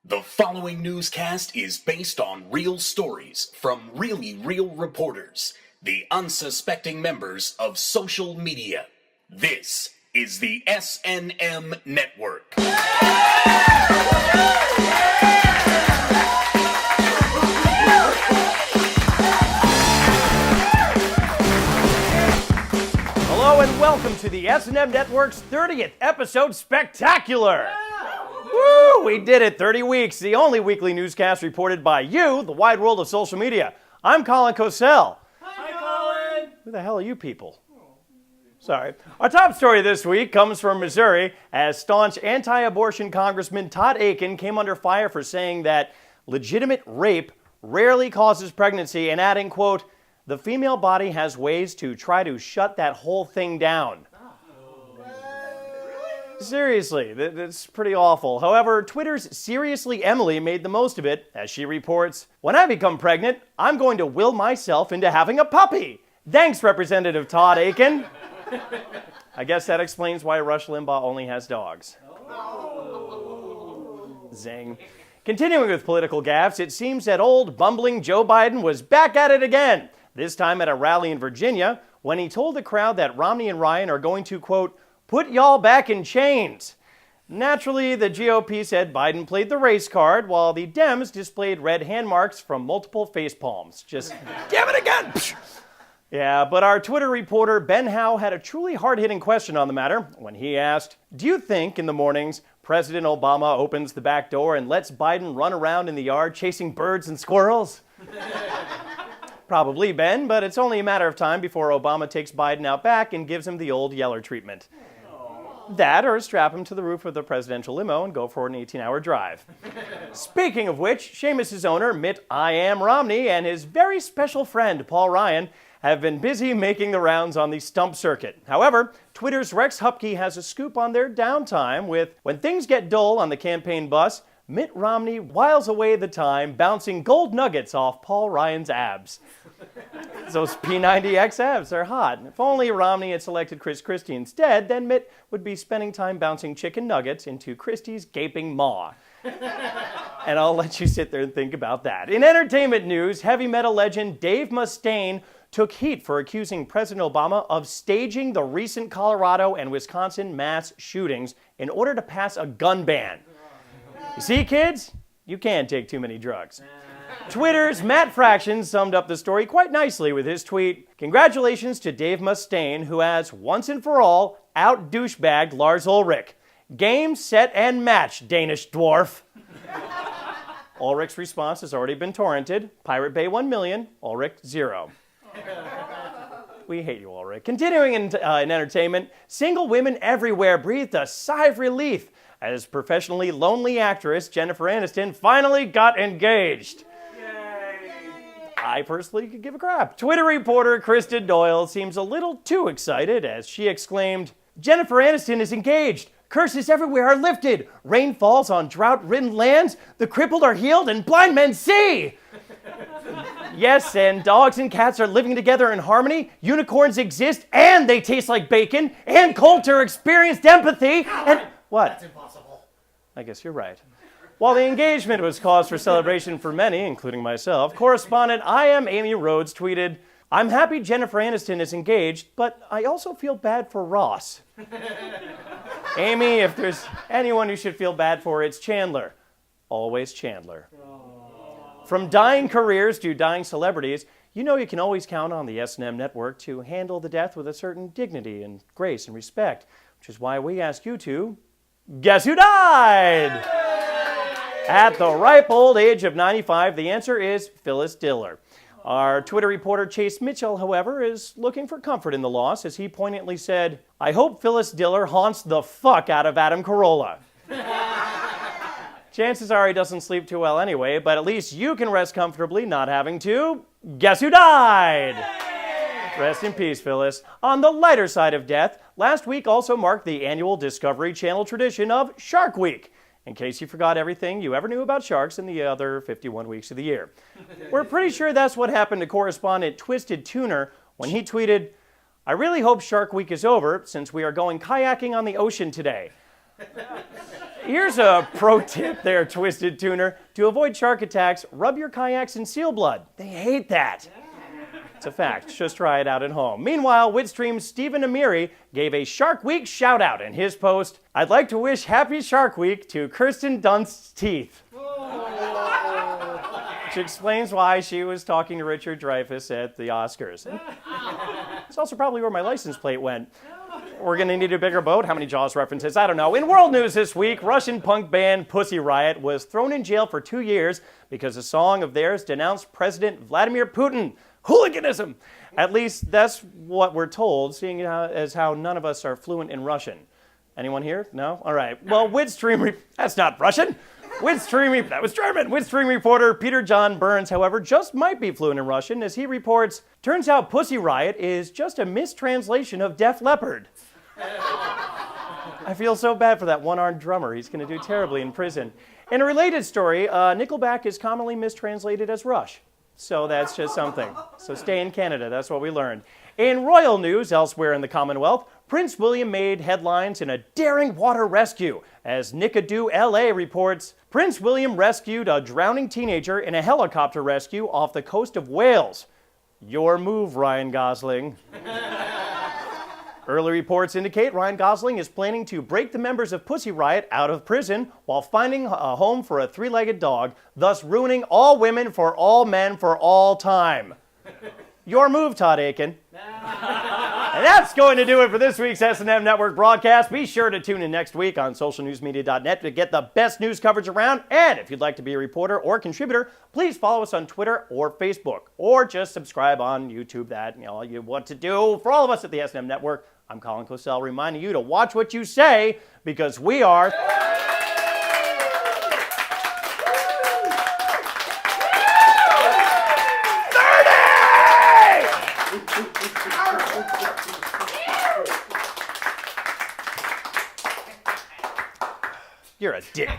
The following newscast is based on real stories from really real reporters, the unsuspecting members of social media. This is the SNM Network. Hello and welcome to the SNM Network's 30th episode spectacular. Woo! We did it, 30 weeks, the only weekly newscast reported by you, the wide world of social media. I'm Colin Cosell. Hi, Colin! Who the hell are you people? Sorry. Our top story this week comes from Missouri, as staunch anti-abortion Congressman Todd Akin came under fire for saying that legitimate rape rarely causes pregnancy and adding, quote, "The female body has ways to try to shut that whole thing down." Seriously, that's pretty awful. However, Twitter's Seriously Emily made the most of it, as she reports, "When I become pregnant, I'm going to will myself into having a puppy. Thanks, Representative Todd Akin." I guess that explains why Rush Limbaugh only has dogs. Zing. Continuing with political gaffes, it seems that old bumbling Joe Biden was back at it again, this time at a rally in Virginia, when he told the crowd that Romney and Ryan are going to, quote, "put y'all back in chains." Naturally, the GOP said Biden played the race card, while the Dems displayed red hand marks from multiple face palms. Just, damn it again! Yeah, but our Twitter reporter Ben Howe had a truly hard-hitting question on the matter when he asked, "Do you think in the mornings President Obama opens the back door and lets Biden run around in the yard chasing birds and squirrels?" Probably, Ben, but it's only a matter of time before Obama takes Biden out back and gives him the old Yeller treatment. That, or strap him to the roof of the presidential limo and go for an 18-hour drive. Speaking of which, Seamus's owner, Mitt I Am Romney, and his very special friend, Paul Ryan, have been busy making the rounds on the stump circuit. However, Twitter's Rex Hupke has a scoop on their downtime with, when things get dull on the campaign bus, Mitt Romney whiles away the time bouncing gold nuggets off Paul Ryan's abs. Those P90X abs are hot. If only Romney had selected Chris Christie instead, then Mitt would be spending time bouncing chicken nuggets into Christie's gaping maw. And I'll let you sit there and think about that. In entertainment news, heavy metal legend Dave Mustaine took heat for accusing President Obama of staging the recent Colorado and Wisconsin mass shootings in order to pass a gun ban. You see, kids? You can't take too many drugs. Twitter's Matt Fraction summed up the story quite nicely with his tweet, "Congratulations to Dave Mustaine, who has, once and for all, out-douchebagged Lars Ulrich. Game, set, and match, Danish dwarf." Ulrich's response has already been torrented. Pirate Bay 1 million, Ulrich 0. We hate you, Ulrich. Continuing in entertainment, single women everywhere breathed a sigh of relief as professionally lonely actress Jennifer Aniston finally got engaged. I personally could give a crap. Twitter reporter Kristen Doyle seems a little too excited as she exclaimed, "Jennifer Aniston is engaged. Curses everywhere are lifted. Rain falls on drought-ridden lands. The crippled are healed and blind men see." Yes, and dogs and cats are living together in harmony. Unicorns exist and they taste like bacon. And Coulter experienced empathy. And what? That's impossible. I guess you're right. While the engagement was cause for celebration for many, including myself, correspondent I Am Amy Rhodes tweeted, "I'm happy Jennifer Aniston is engaged, but I also feel bad for Ross." Amy, if there's anyone you should feel bad for, it's Chandler. Always Chandler. From dying careers to dying celebrities, you know you can always count on the SNM Network to handle the death with a certain dignity and grace and respect, which is why we ask you to guess who died? At the ripe old age of 95, the answer is Phyllis Diller. Our Twitter reporter Chase Mitchell, however, is looking for comfort in the loss as he poignantly said, "I hope Phyllis Diller haunts the fuck out of Adam Carolla." Chances are he doesn't sleep too well anyway, but at least you can rest comfortably not having to guess who died? Rest in peace, Phyllis. On the lighter side of death, last week also marked the annual Discovery Channel tradition of Shark Week, in case you forgot everything you ever knew about sharks in the other 51 weeks of the year. We're pretty sure that's what happened to correspondent Twisted Tuner when he tweeted, "I really hope Shark Week is over since we are going kayaking on the ocean today." Here's a pro tip there, Twisted Tuner. To avoid shark attacks, rub your kayaks in seal blood. They hate that. It's a fact. Just try it out at home. Meanwhile, Witstream's Stephen Amiri gave a Shark Week shout-out in his post. I'd like to wish Happy Shark Week to Kirsten Dunst's teeth. Which explains why she was talking to Richard Dreyfuss at the Oscars. It's also probably where my license plate went. We're going to need a bigger boat. How many Jaws references? I don't know. In world news this week, Russian punk band Pussy Riot was thrown in jail for 2 years because a song of theirs denounced President Vladimir Putin. Hooliganism! At least that's what we're told, seeing as how none of us are fluent in Russian. Anyone here? No? All right. Well, that's not Russian. That was German. Witstream reporter Peter John Burns, however, just might be fluent in Russian as he reports, turns out Pussy Riot is just a mistranslation of Def Leppard. I feel so bad for that one-armed drummer. He's going to do terribly in prison. In a related story, Nickelback is commonly mistranslated as Rush. So that's just something. So stay in Canada. That's what we learned. In royal news, elsewhere in the Commonwealth, Prince William made headlines in a daring water rescue. As Nickadoo LA reports, Prince William rescued a drowning teenager in a helicopter rescue off the coast of Wales. Your move, Ryan Gosling. Early reports indicate Ryan Gosling is planning to break the members of Pussy Riot out of prison while finding a home for a three-legged dog, thus ruining all women for all men for all time. Your move, Todd Akin. And that's going to do it for this week's SNM Network broadcast. Be sure to tune in next week on SocialNewsMedia.net to get the best news coverage around. And if you'd like to be a reporter or contributor, please follow us on Twitter or Facebook, or just subscribe on YouTube. That all you want to do. For all of us at the SNM Network, I'm Colin Cosell, reminding you to watch what you say because we are. You're a dick.